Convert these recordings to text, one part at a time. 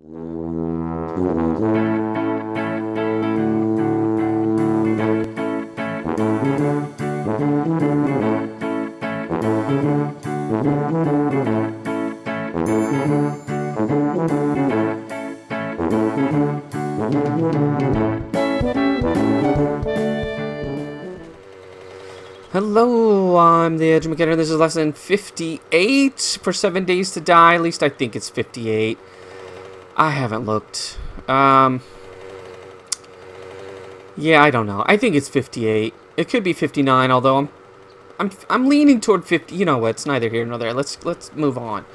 Hello, I'm the Edge Mechanic. This is lesson 58 for 7 Days to Die. At least I think it's 58. I haven't looked. Yeah, I don't know. I think it's 58. It could be 59, although I'm leaning toward 50. You know what? It's neither here nor there. Let's move on.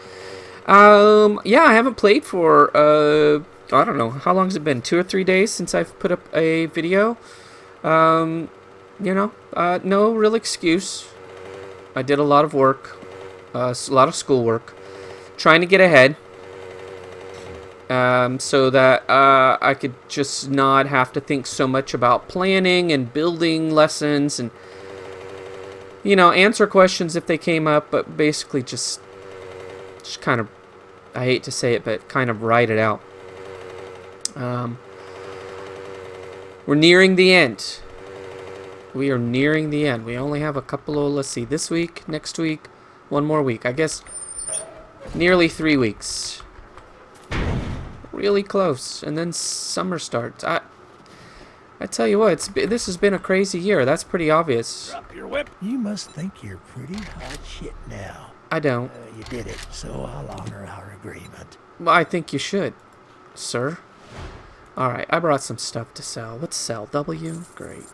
Yeah, I haven't played for I don't know. How long has it been? 2 or 3 days since I've put up a video. You know, no real excuse. I did a lot of work, a lot of schoolwork, trying to get ahead, so that I could just not have to think so much about planning and building lessons and, you know, answer questions if they came up, but basically just kind of, I hate to say it, but kind of write it out. We're nearing the end. We are nearing the end. We only have a couple of, let's see, this week, next week, one more week. I guess nearly 3 weeks. Really close. And then summer starts. I tell you what, this has been a crazy year. That's pretty obvious. Drop your whip. You must think you're pretty hot shit now. I don't. You did it, so I'll honor our agreement. Well, I think you should, sir. Alright, I brought some stuff to sell. Let's sell. W? Great.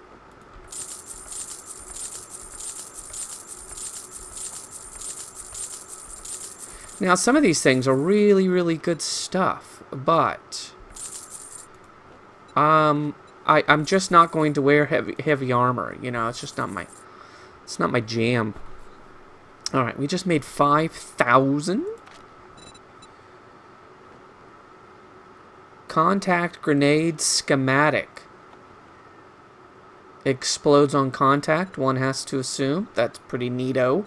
Now, some of these things are really, really good stuff, but I'm just not going to wear heavy armor. You know, it's just not my jam. All right, we just made 5,000. Contact grenade schematic. Explodes on contact. One has to assume. That's pretty neato.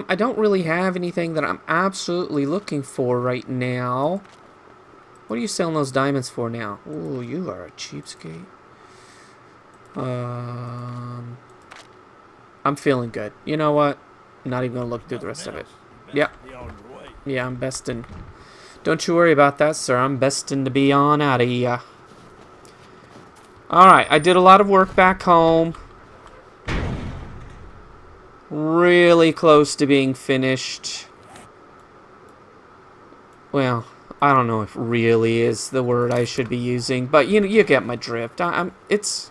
I don't really have anything that I'm absolutely looking for right now. What are you selling those diamonds for now? Ooh, you are a cheapskate. I'm feeling good. You know what? I'm not even going to look through the rest of it. Yeah. Yeah, I'm besting. Don't you worry about that, sir. I'm besting to be on out of here. Alright, I did a lot of work back home. Really close to being finished. Well, I don't know if really is the word I should be using, but you know, you get my drift. It's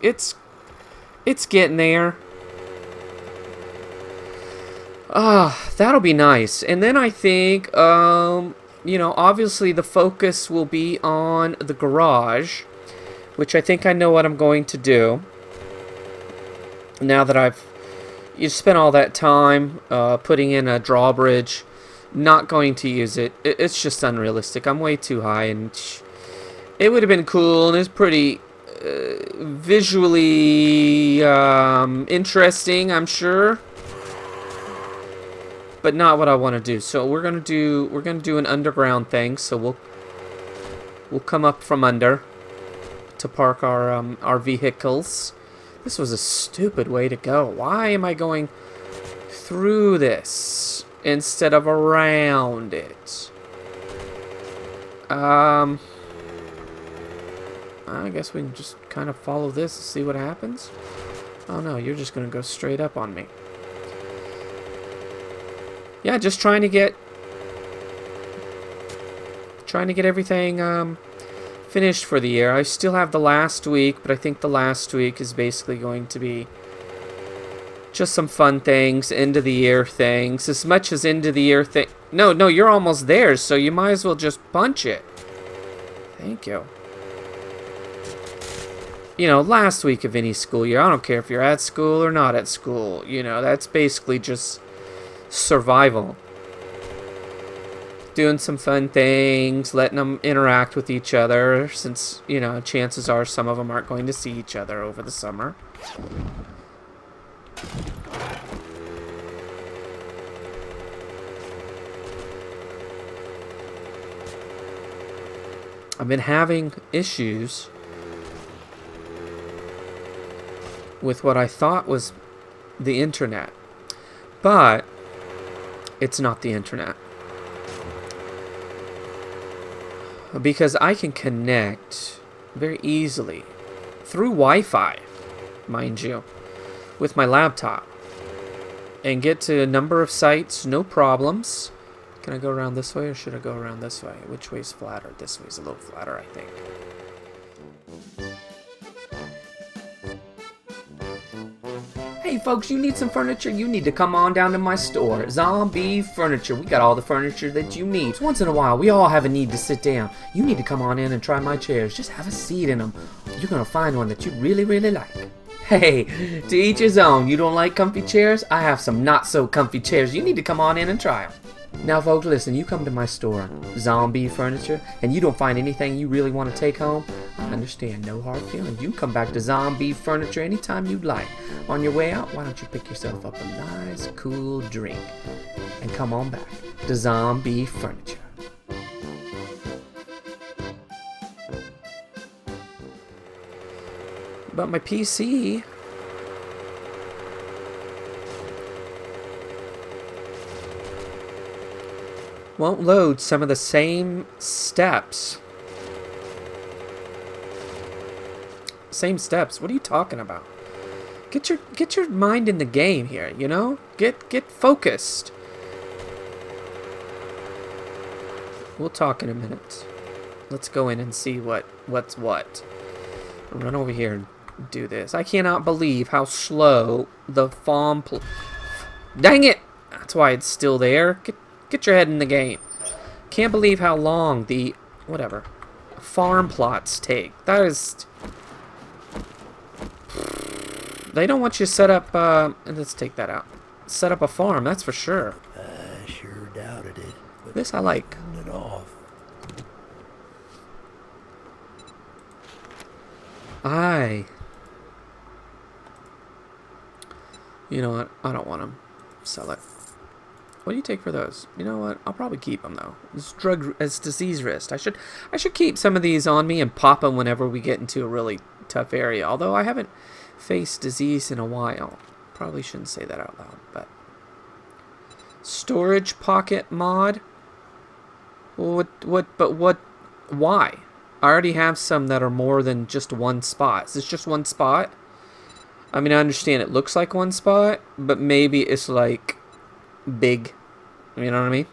getting there. That'll be nice. And then I think, you know, obviously the focus will be on the garage, which I think I know what I'm going to do. Now that you spent all that time putting in a drawbridge, not going to use it. It's just unrealistic. I'm way too high, and it would have been cool, and it's pretty visually interesting, I'm sure, but not what I want to do. So we're gonna do an underground thing. So we'll come up from under to park our vehicles. This was a stupid way to go. Why am I going through this instead of around it? I guess we can just kind of follow this and see what happens. Oh no, you're just going to go straight up on me. Yeah, just trying to get everything finished for the year. I still have the last week, but I think the last week is basically going to be just some fun things, end of the year things. As much as end of the year thing. No, you're almost there, so you might as well just punch it. Thank you. You know, last week of any school year, I don't care if you're at school or not at school. You know, that's basically just survival. Doing some fun things, letting them interact with each other, since, you know, chances are some of them aren't going to see each other over the summer. I've been having issues with what I thought was the internet, but it's not the internet, because I can connect very easily through Wi-Fi, mind you, with my laptop and get to a number of sites, no problems. Can I go around this way or should I go around this way? Which way's flatter? This way's a little flatter, I think. Hey folks, you need some furniture? You need to come on down to my store, Zombie Furniture. We got all the furniture that you need. Once in a while, we all have a need to sit down. You need to come on in and try my chairs. Just have a seat in them. You're gonna find one that you really, really like. Hey, to each his own. You don't like comfy chairs? I have some not so comfy chairs. You need to come on in and try them. Now folks, listen, you come to my store, Zombie Furniture, and you don't find anything you really want to take home, I understand, no hard feelings. You can come back to Zombie Furniture anytime you'd like. On your way out, why don't you pick yourself up a nice, cool drink and come on back to Zombie Furniture. But my PC... won't load some of the same steps. Same steps? What are you talking about? Get your mind in the game here, you know? Get focused. We'll talk in a minute. Let's go in and see what's what. Run over here and do this. I cannot believe how slow the farm dang it! That's why it's still there. Get your head in the game. Can't believe how long the farm plots take. That is... They don't want you to set up, let's take that out. Set up a farm, that's for sure. I sure doubted it. This I like. Turn it off. You know what? I don't want them. Sell it. What do you take for those? You know what? I'll probably keep them though. It's disease risk. I should keep some of these on me and pop them whenever we get into a really tough area. Although I haven't faced disease in a while. Probably shouldn't say that out loud, but storage pocket mod. Why? I already have some that are more than just one spot. Is this just one spot? I mean, I understand it looks like one spot, but maybe it's like big. You know what I mean?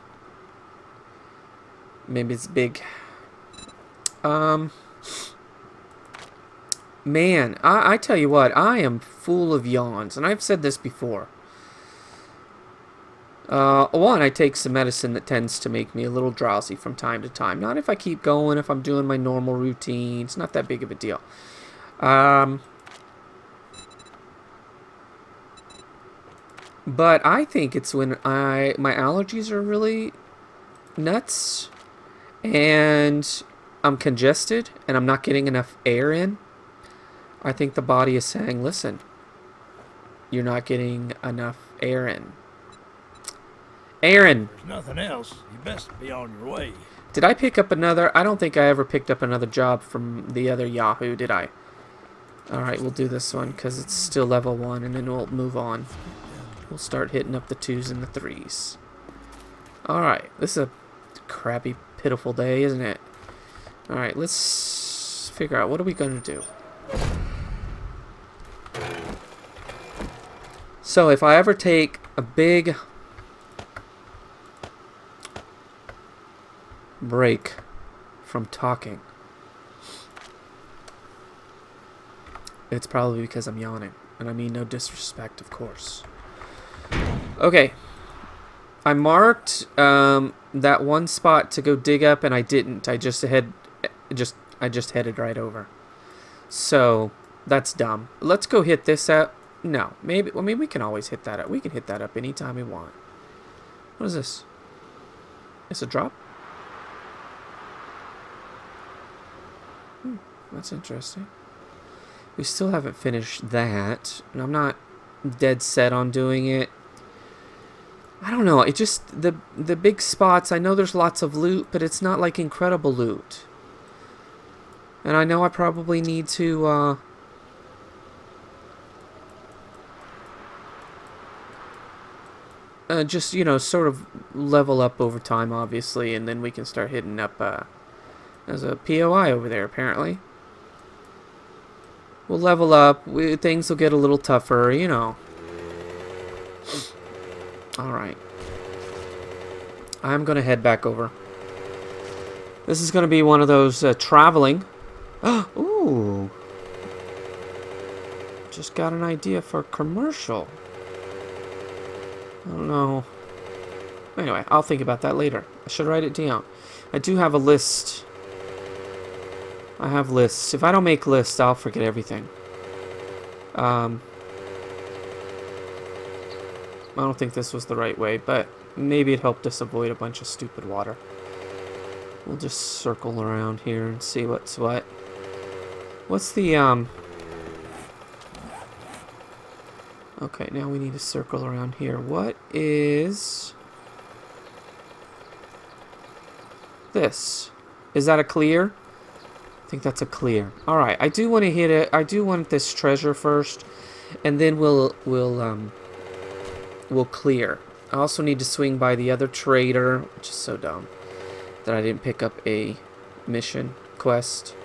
Maybe it's big. Man, I tell you what, I am full of yawns, and I've said this before. One, I take some medicine that tends to make me a little drowsy from time to time. Not if I keep going, if I'm doing my normal routine. It's not that big of a deal. But I think it's when my allergies are really nuts and I'm congested and I'm not getting enough air in. I think the body is saying, listen, you're not getting enough air in. Aaron! There's nothing else. You best be on your way. Did I pick up another? I don't think I ever picked up another job from the other Yahoo, did I? Alright, we'll do this one because it's still level 1 and then we'll move on. We'll start hitting up the 2s and the 3s. Alright, this is a crappy, pitiful day, isn't it? Alright, let's figure out what are we going to do. So if I ever take a big break from talking, it's probably because I'm yawning. And I mean no disrespect, of course. Okay, I marked that one spot to go dig up, and I didn't. I just headed right over. So that's dumb. Let's go hit this up. No, maybe. I mean, we can always hit that up. We can hit that up anytime we want. What is this? It's a drop. That's interesting. We still haven't finished that, and I'm not dead set on doing it. I don't know, it just, the big spots, I know there's lots of loot, but it's not like incredible loot. And I know I probably need to, just, you know, sort of level up over time, obviously, and then we can start hitting up, there's a POI over there, apparently. We'll level up, things will get a little tougher, you know. Alright. I'm gonna head back over. This is gonna be one of those, traveling. Ooh. Just got an idea for a commercial. I don't know. Anyway, I'll think about that later. I should write it down. I do have a list. I have lists. If I don't make lists, I'll forget everything. I don't think this was the right way, but maybe it helped us avoid a bunch of stupid water. We'll just circle around here and see what's what. What's the, Okay, now we need to circle around here. What is this? Is that a clear? I think that's a clear. Alright, I do want to hit it. I do want this treasure first, and then we'll clear. I also need to swing by the other trader, which is so dumb that I didn't pick up a mission quest.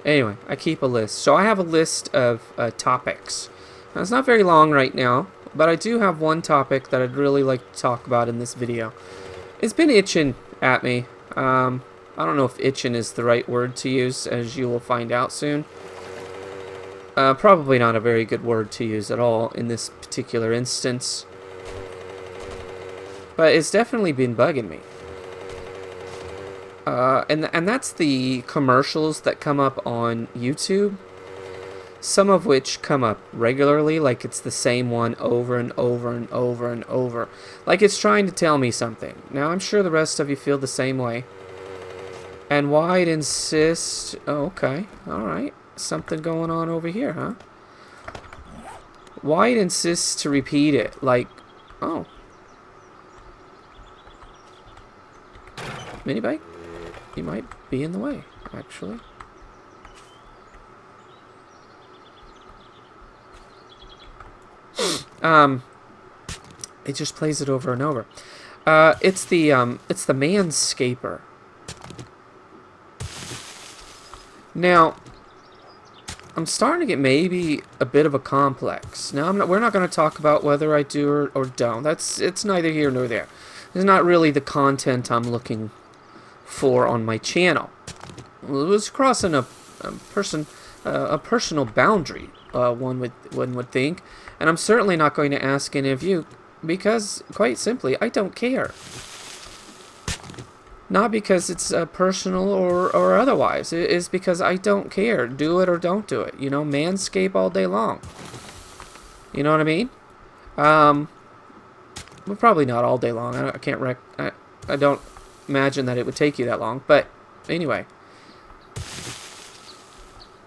Anyway, I keep a list. So I have a list of topics. Now, it's not very long right now, but I do have one topic that I'd really like to talk about in this video. It's been itching at me. I don't know if itching is the right word to use, as you will find out soon. Probably not a very good word to use at all in this particular instance. But it's definitely been bugging me. And that's the commercials that come up on YouTube. Some of which come up regularly, like it's the same one over and over and over and over. Like it's trying to tell me something. Now, I'm sure the rest of you feel the same way. And why it insists... Oh, okay. Alright. Something going on over here, huh? Why it insists to repeat it. Like, oh. Mini bike? You might be in the way, actually. It just plays it over and over. It's the Manscaper. Now, I'm starting to get maybe a bit of a complex. Now, we're not going to talk about whether I do or don't. It's neither here nor there. It's not really the content I'm looking for on my channel. It was crossing a personal boundary, one would think. And I'm certainly not going to ask any of you because, quite simply, I don't care. Not because it's personal or otherwise. It is because I don't care. Do it or don't do it. You know, manscape all day long. You know what I mean? Well, probably not all day long. I don't imagine that it would take you that long. But anyway.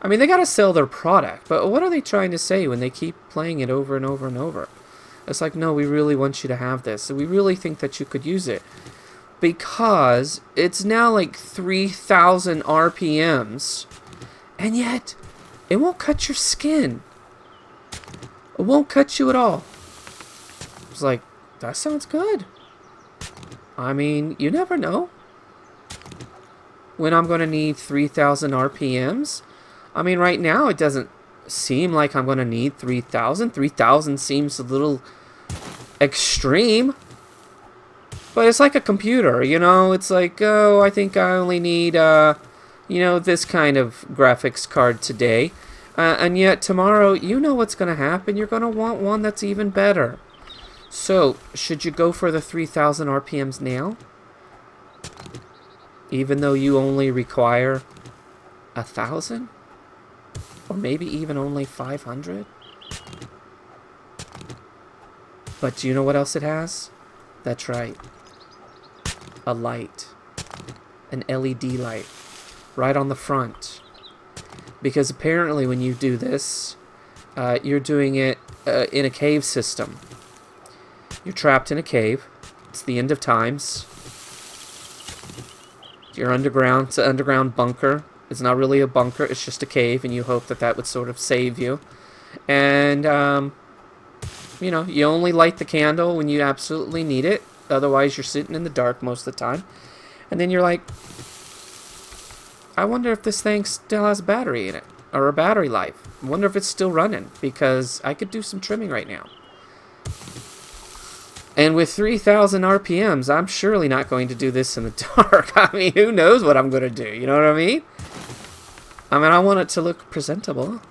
I mean, they gotta sell their product, but what are they trying to say when they keep playing it over and over and over? It's like, no, we really want you to have this. We really think that you could use it. Because it's now like 3,000 RPMs, and yet it won't cut your skin. It won't cut you at all. It's like, that sounds good. I mean, you never know when I'm going to need 3,000 RPMs. I mean, right now it doesn't seem like I'm going to need 3,000. 3,000 seems a little extreme. But it's like a computer, you know? It's like, oh, I think I only need, you know, this kind of graphics card today. And yet tomorrow, you know what's going to happen. You're going to want one that's even better. So, should you go for the 3,000 RPMs now? Even though you only require 1,000? Or maybe even only 500? But do you know what else it has? That's right. A light. An LED light. Right on the front. Because apparently when you do this, you're doing it in a cave system. You're trapped in a cave. It's the end of times. You're underground. It's an underground bunker. It's not really a bunker. It's just a cave, and you hope that that would sort of save you. And, you know, you only light the candle when you absolutely need it. Otherwise, you're sitting in the dark most of the time. And then you're like, I wonder if this thing still has a battery in it. Or a battery life. I wonder if it's still running. Because I could do some trimming right now. And with 3,000 RPMs, I'm surely not going to do this in the dark. I mean, who knows what I'm going to do? You know what I mean? I want it to look presentable.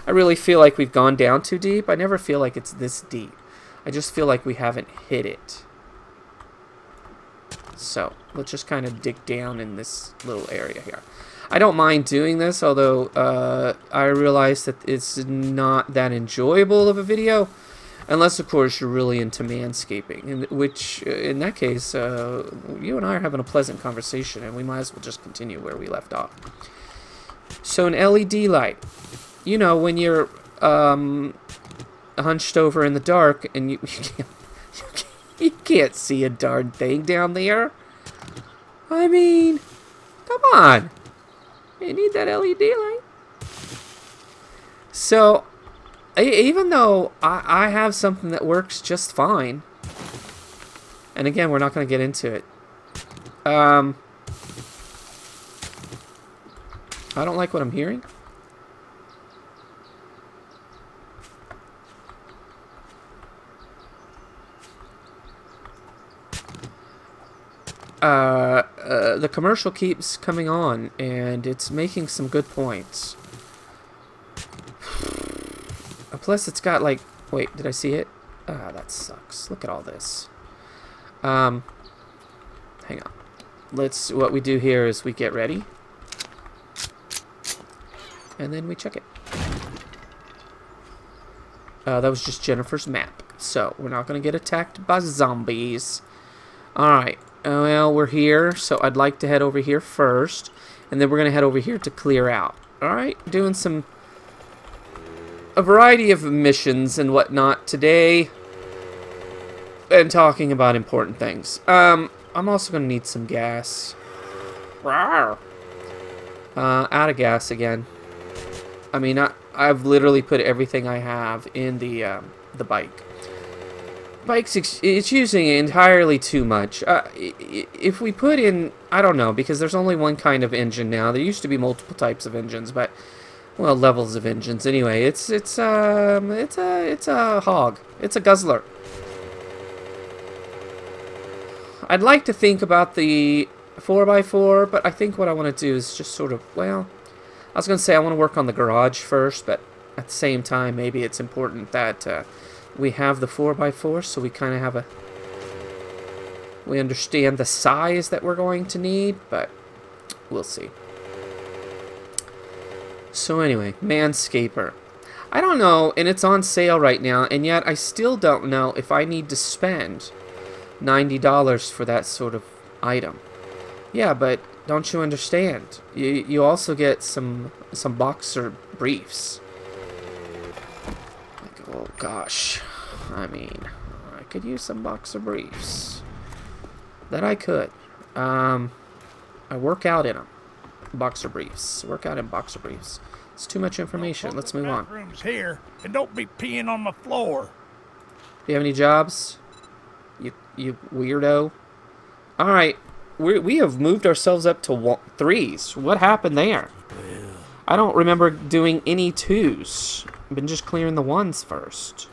I really feel like we've gone down too deep. I never feel like it's this deep. I just feel like we haven't hit it. So, let's just kind of dig down in this little area here. I don't mind doing this, although I realize that it's not that enjoyable of a video. Unless, of course, you're really into manscaping, which, in that case, you and I are having a pleasant conversation, and we might as well just continue where we left off. So, an LED light. You know, when you're hunched over in the dark, and you can't see a darn thing down there. I mean, come on. You need that LED light. So, even though I have something that works just fine, and again, we're not going to get into it. I don't like what I'm hearing. The commercial keeps coming on, and it's making some good points. Plus, it's got like... Wait, did I see it? Ah, that sucks. Look at all this. Hang on. What we do here is we get ready. And then we check it. That was just Jennifer's map. So, we're not going to get attacked by zombies. Alright. Well, we're here, so I'd like to head over here first. And then we're going to head over here to clear out. Alright? Doing a variety of missions and whatnot today, and talking about important things. I'm also going to need some gas. Out of gas again. I mean, I've literally put everything I have in the bike. It's using entirely too much. If we put in, I don't know, because there's only one kind of engine now. There used to be multiple types of engines, but well, levels of engines. Anyway, it's a hog. It's a guzzler. I'd like to think about the 4x4, but I think what I want to do is just sort of, well, I was going to say I want to work on the garage first, but at the same time, maybe it's important that we have the 4x4, so we kind of have we understand the size that we're going to need, but we'll see. So anyway, Manscaper. I don't know, and it's on sale right now, and yet I still don't know if I need to spend $90 for that sort of item. Yeah, but don't you understand? You also get some boxer briefs. Like, oh gosh, I mean, I could use some boxer briefs. That I could. I work out in them. Boxer briefs. Work out in boxer briefs. It's too much information. Let's move on. Bathrooms here, and don't be peeing on the floor. Do you have any jobs? You weirdo. All right, we have moved ourselves up to 3s. What happened there? I don't remember doing any 2s. I've been just clearing the 1s first.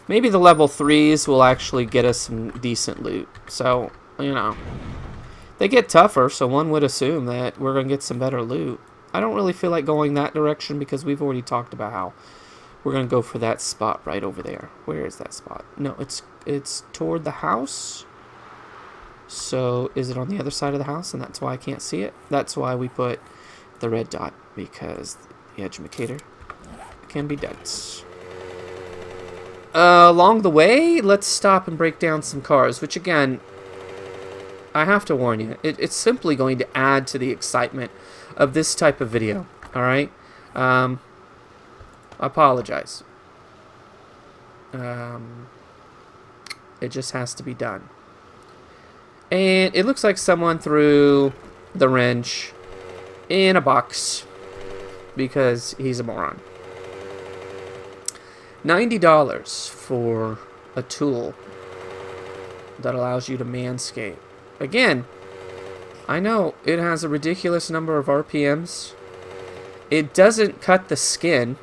Maybe the level 3s will actually get us some decent loot. So, you know, they get tougher, so one would assume that we're going to get some better loot. I don't really feel like going that direction because we've already talked about how we're going to go for that spot right over there. Where is that spot? No, it's toward the house. So, is it on the other side of the house, and that's why I can't see it? That's why we put the red dot, because the educator can be dense. Along the way, let's stop and break down some cars, which again, I have to warn you, it's simply going to add to the excitement of this type of video, alright? I apologize. It just has to be done. And it looks like someone threw the wrench in a box because he's a moron. $90 for a tool that allows you to manscape. Again, I know it has a ridiculous number of RPMs. It doesn't cut the skin.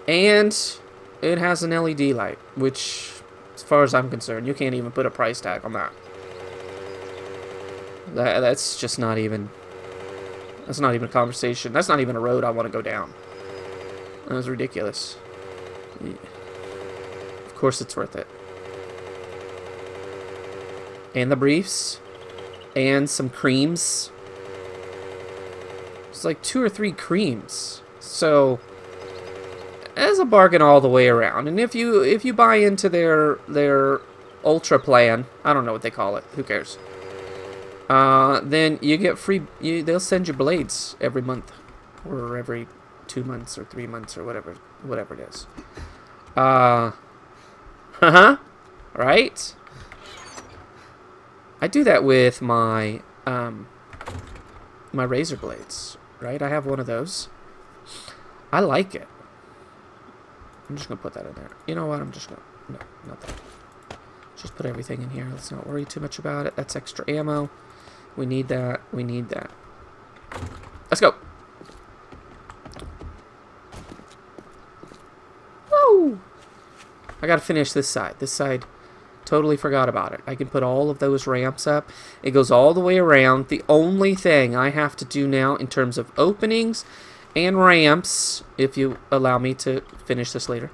And it has an LED light, which, as far as I'm concerned, you can't even put a price tag on that. That's just not even... That's not even a conversation. That's not even a road I want to go down. That was ridiculous. Yeah. Of course it's worth it. And the briefs. And some creams. It's like 2 or 3 creams. So... as a bargain all the way around. And if you buy into their ultra plan, I don't know what they call it, who cares, then you get free, they'll send you blades every month or every 2 months or 3 months or whatever it is. Right? I do that with my my razor blades, right? I have one of those. I like it. I'm just going to put that in there. You know what? I'm just going to... No, not that. Just put everything in here. Let's not worry too much about it. That's extra ammo. We need that. We need that. Let's go. Woo! I got to finish this side. This side, totally forgot about it. I can put all of those ramps up. It goes all the way around. The only thing I have to do now in terms of openings... and ramps, if you allow me to finish this later,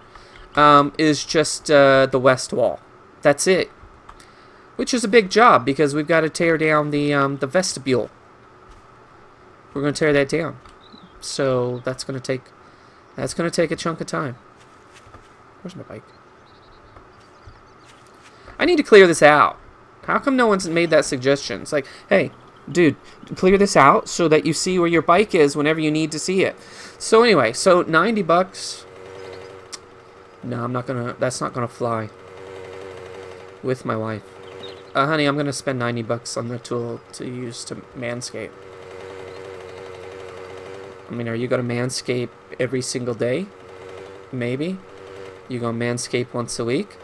is just the west wall. That's it. Which is a big job because we've got to tear down the vestibule. We're going to tear that down. So that's going to take a chunk of time. Where's my bike? I need to clear this out. How come no one's made that suggestion? It's like, hey, dude, clear this out so that you see where your bike is whenever you need to see it. So anyway, so $90. No, I'm not gonna. That's not gonna fly. With my wife, honey, I'm gonna spend $90 on the tool to use to manscape. I mean, are you gonna manscape every single day? Maybe. You gonna manscape once a week?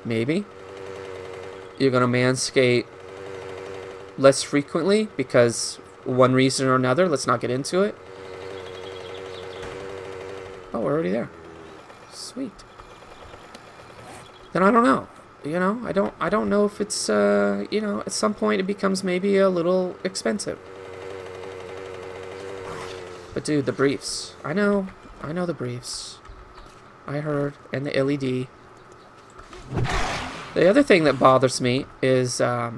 Maybe. You're gonna manscape less frequently because one reason or another. Let's not get into it. Oh, we're already there. Sweet. Then I don't know. You know, I don't know if it's you know, at some point it becomes maybe a little expensive. But dude, the briefs. I know the briefs. I heard, and the LED. The other thing that bothers me is the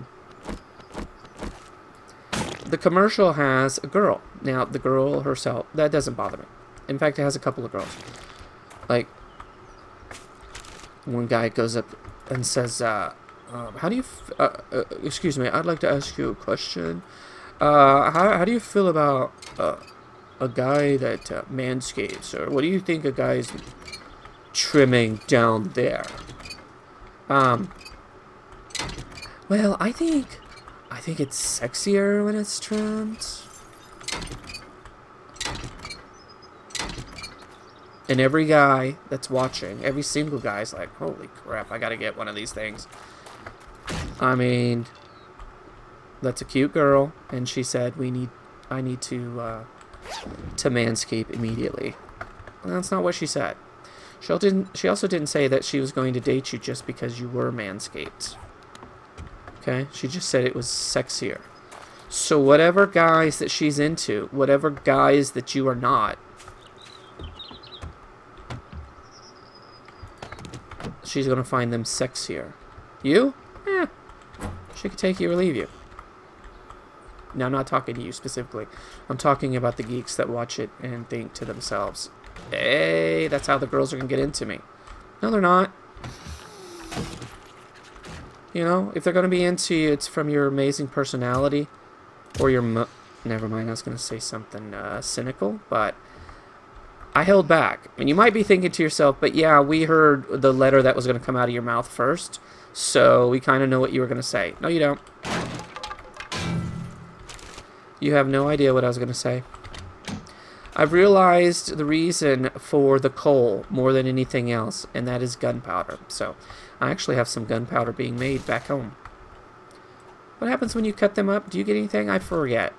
commercial has a girl. Now, the girl herself, that doesn't bother me. In fact, it has a couple of girls. Like, one guy goes up and says, how do you, excuse me, I'd like to ask you a question. How do you feel about a guy that manscapes? Or what do you think a guy's trimming down there? Well, I think it's sexier when it's trimmed. And every guy that's watching, every single guy's like, holy crap, I gotta get one of these things. I mean, that's a cute girl, and she said I need to manscape immediately. Well, that's not what she said. She also didn't say that she was going to date you just because you were manscaped. Okay? She just said it was sexier. So whatever guys that she's into, whatever guys that you are not, she's going to find them sexier. You? Eh. She could take you or leave you. Now, I'm not talking to you specifically. I'm talking about the geeks that watch it and think to themselves, hey, that's how the girls are going to get into me. No, they're not. You know, if they're going to be into you, it's from your amazing personality or your... Never mind, I was going to say something cynical, but I held back. And you might be thinking to yourself, but yeah, we heard the letter that was going to come out of your mouth first, so we kind of know what you were going to say. No, you don't. You have no idea what I was going to say. I've realized the reason for the coal more than anything else, and that is gunpowder. So, I actually have some gunpowder being made back home. What happens when you cut them up? Do you get anything? I forget.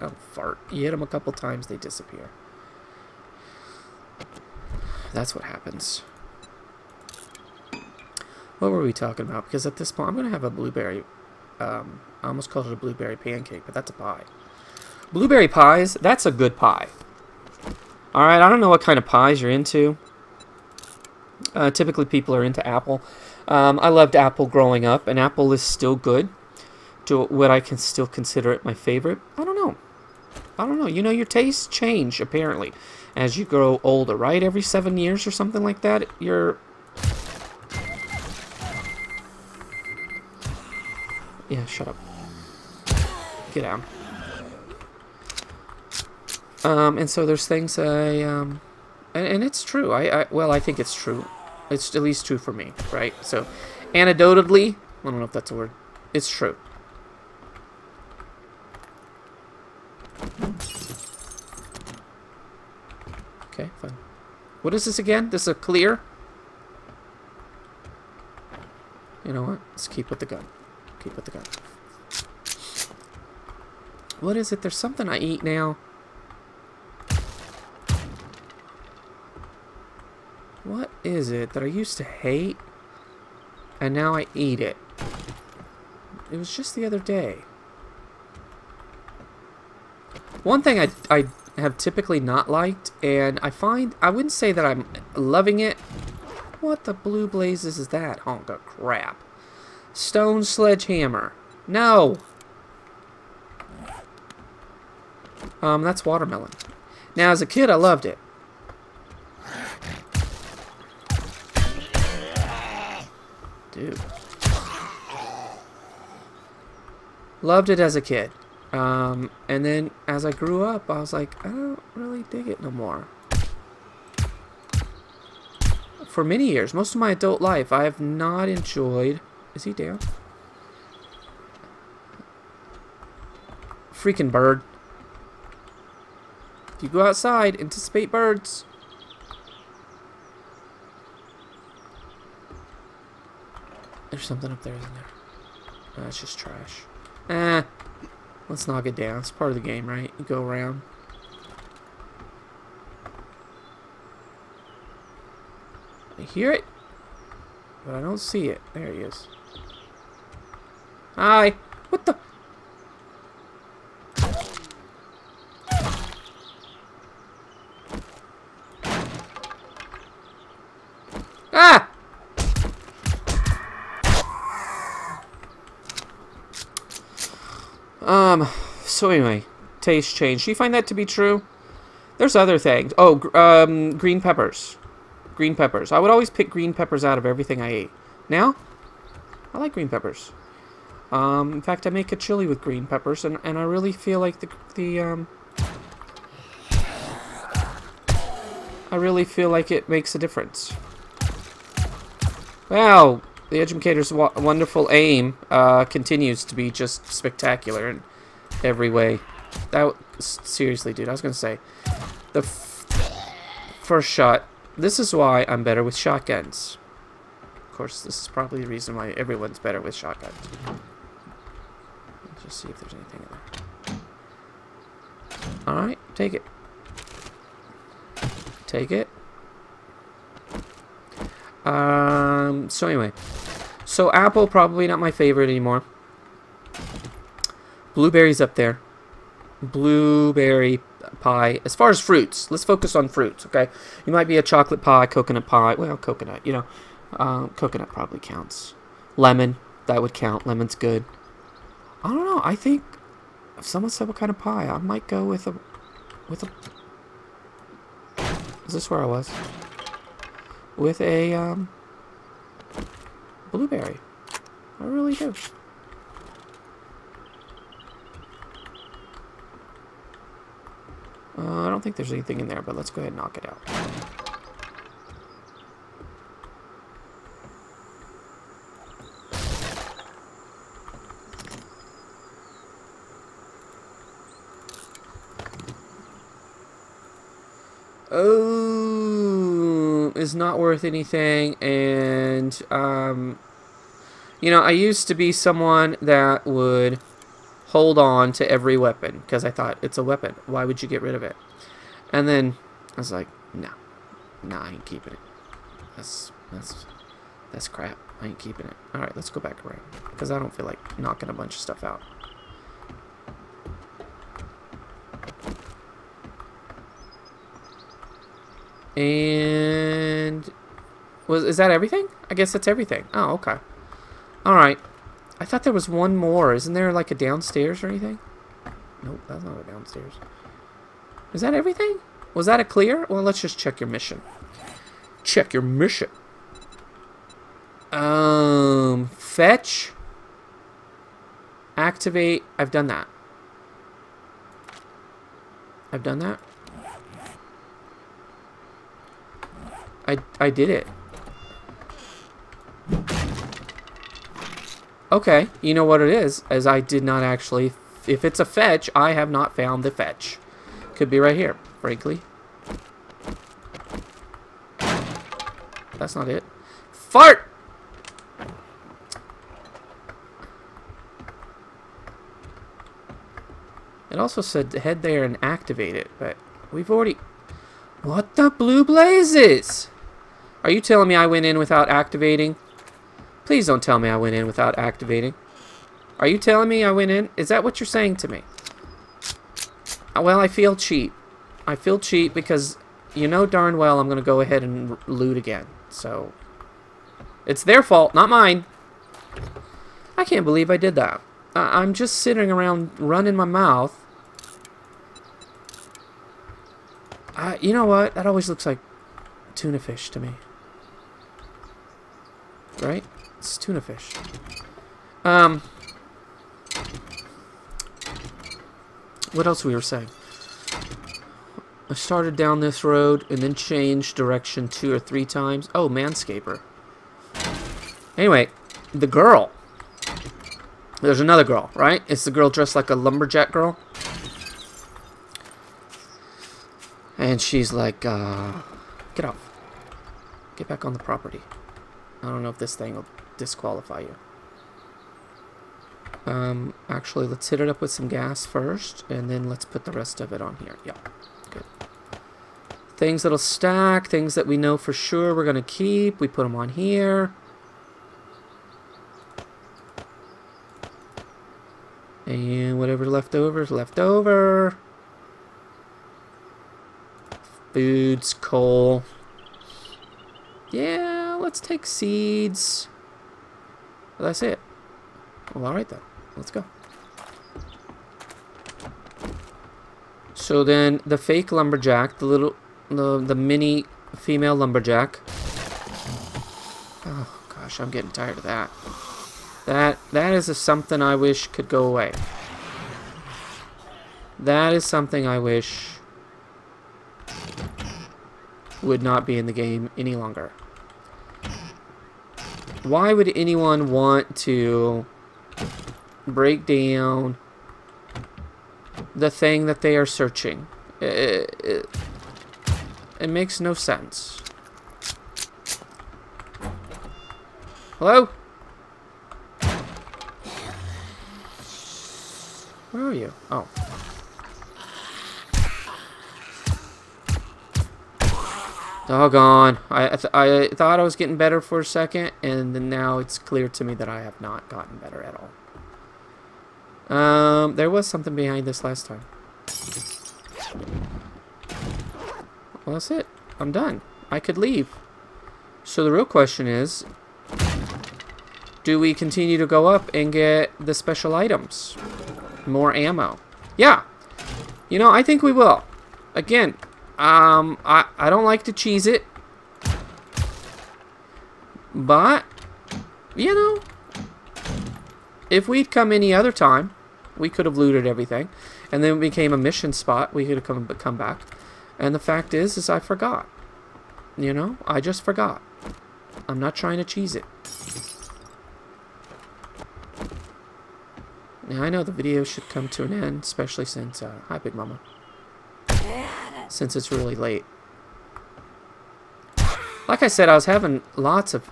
Oh, fart. You hit them a couple times, they disappear. That's what happens. What were we talking about? Because at this point, I'm going to have a blueberry... I almost called it a blueberry pancake, but that's a pie. Blueberry pies, that's a good pie. Alright, I don't know what kind of pies you're into. Typically people are into apple. I loved apple growing up, and apple is still good. To what I can still consider it my favorite. I don't know. I don't know. You know, your tastes change, apparently, as you grow older, right? Every 7 years or something like that, you're... Yeah, shut up. Get out. And so there's things and it's true. Well, I think it's true. It's at least true for me, right? So, anecdotally, I don't know if that's a word. It's true. Okay, fine. What is this again? This is a clear? You know what? Let's keep with the gun. Keep with the gun. What is it? There's something I eat now. What is it that I used to hate, and now I eat it? It was just the other day. One thing I have typically not liked, and I find, I wouldn't say that I'm loving it. What the blue blazes is that honk of crap? Stone sledgehammer. No! That's watermelon. Now, as a kid, I loved it. Dude. Loved it as a kid. And then as I grew up, I was like, I don't really dig it no more. For many years, most of my adult life, I have not enjoyed... Is he down? Freaking bird. If you go outside, anticipate birds. There's something up there, isn't there? Oh, that's just trash. Let's knock it down. It's part of the game, right? You go around. I hear it, but I don't see it. There he is. Hi! What the... Ah! So anyway, taste change. Do you find that to be true? There's other things. Oh, green peppers. Green peppers. I would always pick green peppers out of everything I ate. Now, I like green peppers. In fact, I make a chili with green peppers, and I really feel like I really feel like it makes a difference. Wow, the educator's wonderful aim continues to be just spectacular in every way. That seriously, dude, I was gonna say the first shot. This is why I'm better with shotguns. Of course, this is probably the reason why everyone's better with shotguns. Let's just see if there's anything in there. All right, take it. Take it. So anyway, so apple probably not my favorite anymore. Blueberries up there. Blueberry pie. As far as fruits, let's focus on fruits, okay? You might be a chocolate pie, coconut pie. Well, coconut, you know. Coconut probably counts. Lemon, that would count. Lemon's good. I don't know. I think if someone said what kind of pie, I might go with a... Is this where I was? With a, blueberry. I really do. I don't think there's anything in there, but let's go ahead and knock it out. Oh, is not worth anything, and you know, I used to be someone that would hold on to every weapon because I thought it's a weapon. Why would you get rid of it? And then I was like, no, I ain't keeping it. That's crap. I ain't keeping it. All right, let's go back around because I don't feel like knocking a bunch of stuff out. And is that everything? I guess that's everything. Oh, okay. All right. I thought there was one more. Isn't there like a downstairs or anything? Nope, that's not a downstairs. Is that everything? Was that a clear? Well, let's just check your mission. Check your mission. Fetch. Activate. I've done that. I've done that. I did it. Okay, you know what it is, as I did not actually... If it's a fetch, I have not found the fetch. Could be right here, frankly. That's not it. Fart! It also said to head there and activate it, but we've already... What the blue blazes? Are you telling me I went in without activating? Please don't tell me I went in without activating. Are you telling me I went in? Is that what you're saying to me? Well, I feel cheap. I feel cheap because you know darn well I'm going to go ahead and loot again. So, it's their fault, not mine. I can't believe I did that. I'm just sitting around running my mouth. You know what? That always looks like tuna fish to me. Right? It's tuna fish. What else we were saying? I started down this road and then changed direction 2 or 3 times. Oh, Manscaper. Anyway, the girl. There's another girl, right? It's the girl dressed like a lumberjack girl. And she's like, get off. Get back on the property. I don't know if this thing will disqualify you. Actually, let's hit it up with some gas first, and then let's put the rest of it on here. Yeah, good. Things that'll stack, things that we know for sure we're going to keep, we put them on here. And whatever left over is left over. Foods, coal. Yeah, let's take seeds. Well, that's it. Well, alright then. Let's go. So then, the fake lumberjack, the mini female lumberjack. Oh gosh, I'm getting tired of that. That is something I wish could go away. That is something I wish would not be in the game any longer. Why would anyone want to break down the thing that they are searching? It makes no sense. Hello? Where are you? Oh. Doggone. I thought I was getting better for a second, and then now it's clear to me that I have not gotten better at all. There was something behind this last time. Well, that's it. I'm done. I could leave. So the real question is, do we continue to go up and get the special items? More ammo. Yeah. You know, I think we will. Again, I don't like to cheese it. But, you know, if we'd come any other time, we could have looted everything. And then it became a mission spot. We could have come back. And the fact is I forgot. You know? I just forgot. I'm not trying to cheese it. Now, I know the video should come to an end, especially since... hi, Big Mama. Since it's really late. Like I said, I was having lots of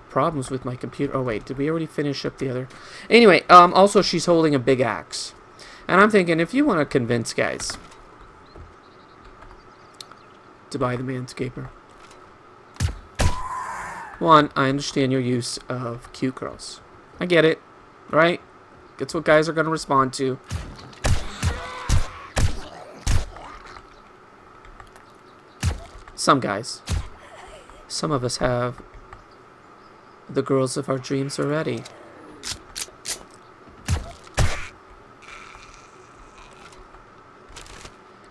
problems with my computer. Oh, wait. Did we already finish up the other... Anyway, also, she's holding a big axe. And I'm thinking, if you want to convince guys to buy the Manscaper... One, I understand your use of cute girls. I get it, right? That's what guys are going to respond to. Some guys. Some of us have the girls of our dreams already.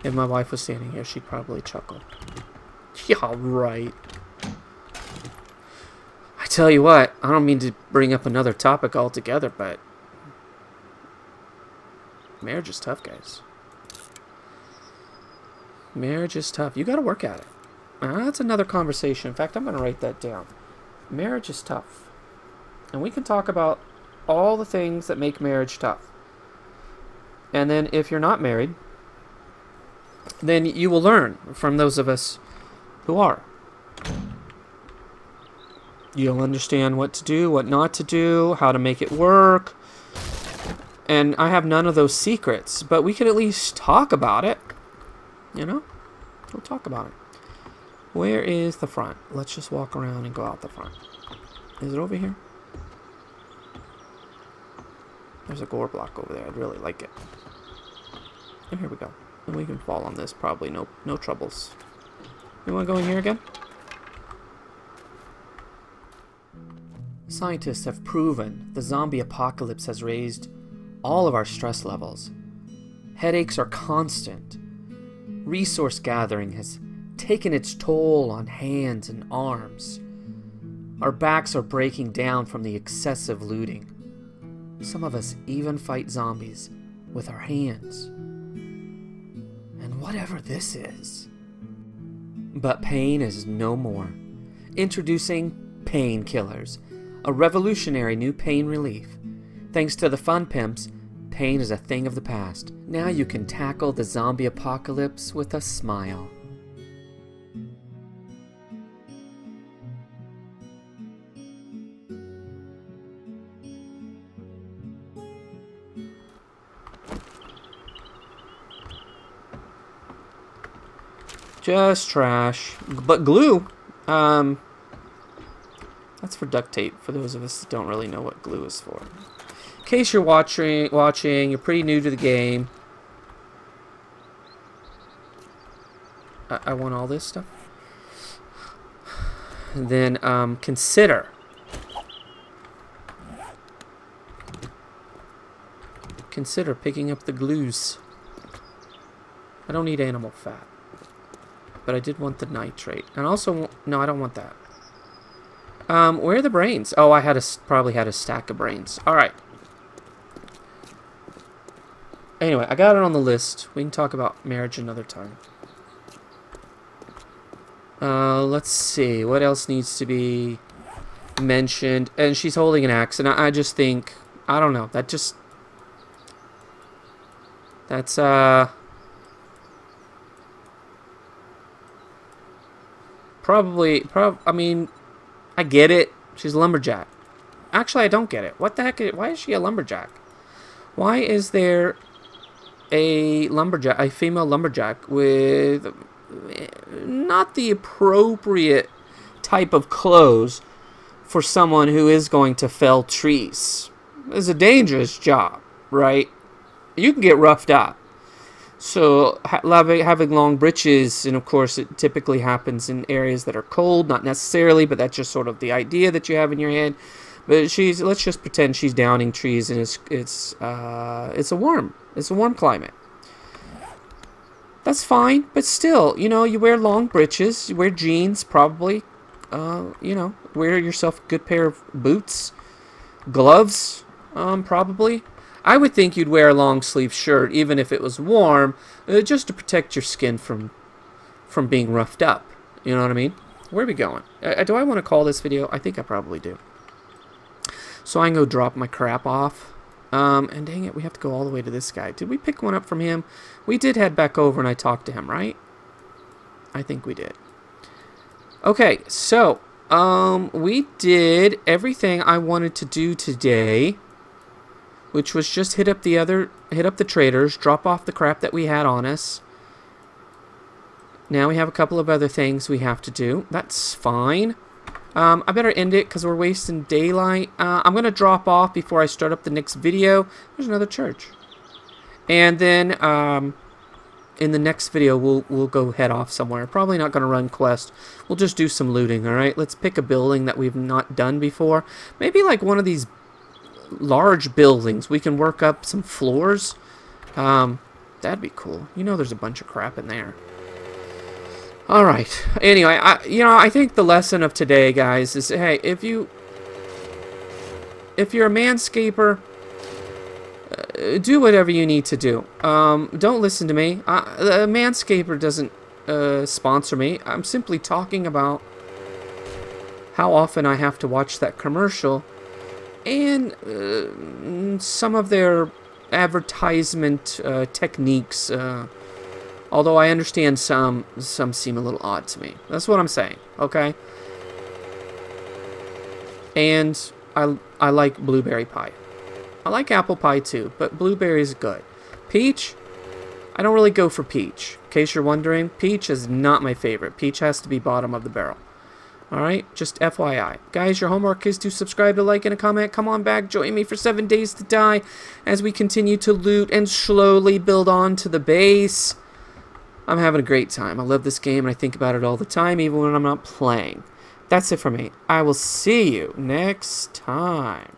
If my wife was standing here, she'd probably chuckle. Yeah, right. I tell you what, I don't mean to bring up another topic altogether, but marriage is tough, guys. Marriage is tough. You got to work at it. That's another conversation. In fact, I'm going to write that down. Marriage is tough. And we can talk about all the things that make marriage tough. And then if you're not married, then you will learn from those of us who are. You'll understand what to do, what not to do, how to make it work. And I have none of those secrets, but we can at least talk about it. You know? We'll talk about it. Where is the front? Let's just walk around and go out the front. Is it over here? There's a gore block over there. I'd really like it. And here we go. And we can fall on this. Probably no troubles. You want to go in here again? Scientists have proven the zombie apocalypse has raised all of our stress levels. Headaches are constant. Resource gathering has taken its toll on hands and arms. Our backs are breaking down from the excessive looting. Some of us even fight zombies with our hands. And whatever this is. But pain is no more. Introducing painkillers, a revolutionary new pain relief. Thanks to the Fun Pimps, pain is a thing of the past. Now you can tackle the zombie apocalypse with a smile. Just trash. But glue, that's for duct tape, for those of us that don't really know what glue is for. In case you're watching, you're pretty new to the game. I want all this stuff. And then, consider picking up the glues. I don't need animal fat. But I did want the nitrate. And also, no, I don't want that. Where are the brains? Oh, I probably had a stack of brains. Alright. Anyway, I got it on the list. We can talk about marriage another time. Let's see. What else needs to be mentioned? And she's holding an axe. And I just think, I don't know. That's, I mean, I get it. She's a lumberjack. Actually, I don't get it. What the heck? Why is she a lumberjack? Why is there a female lumberjack with not the appropriate type of clothes for someone who is going to fell trees? It's a dangerous job, right? You can get roughed up. So having long breeches, and of course it typically happens in areas that are cold, not necessarily, but that's just sort of the idea that you have in your head. But let's just pretend she's downing trees, and it's a warm climate. That's fine, but still, you know, you wear long breeches, you wear jeans, probably, you know, wear yourself a good pair of boots, gloves, probably. I would think you'd wear a long sleeve shirt even if it was warm, just to protect your skin from being roughed up. You know what I mean? Where are we going? Do I want to call this video? I think I probably do. So I can go drop my crap off. And dang it, we have to go all the way to this guy. Did we pick one up from him? We did head back over and I talked to him, right? I think we did. Okay, so we did everything I wanted to do today, which was just hit up the traders, drop off the crap that we had on us. Now we have a couple of other things we have to do. That's fine. I better end it because we're wasting daylight. I'm going to drop off before I start up the next video. There's another church. And then in the next video, we'll go head off somewhere. Probably not going to run quest. We'll just do some looting, all right? Let's pick a building that we've not done before. Maybe like one of these large buildings. We can work up some floors. That'd be cool. You know there's a bunch of crap in there. Alright, anyway, I think the lesson of today, guys, is, hey, if you're a manscaper, do whatever you need to do. Don't listen to me. The manscaper doesn't sponsor me. I'm simply talking about how often I have to watch that commercial and some of their advertisement techniques. Although I understand some seem a little odd to me. That's what I'm saying, okay? And I like blueberry pie. I like apple pie too, but blueberry is good. Peach, I don't really go for peach. In case you're wondering, peach is not my favorite. Peach has to be bottom of the barrel. Alright, just FYI. Guys, your homework is to subscribe, to like, and a comment. Come on back, join me for 7 days to die as we continue to loot and slowly build on to the base. I'm having a great time. I love this game, and I think about it all the time, even when I'm not playing. That's it for me. I will see you next time.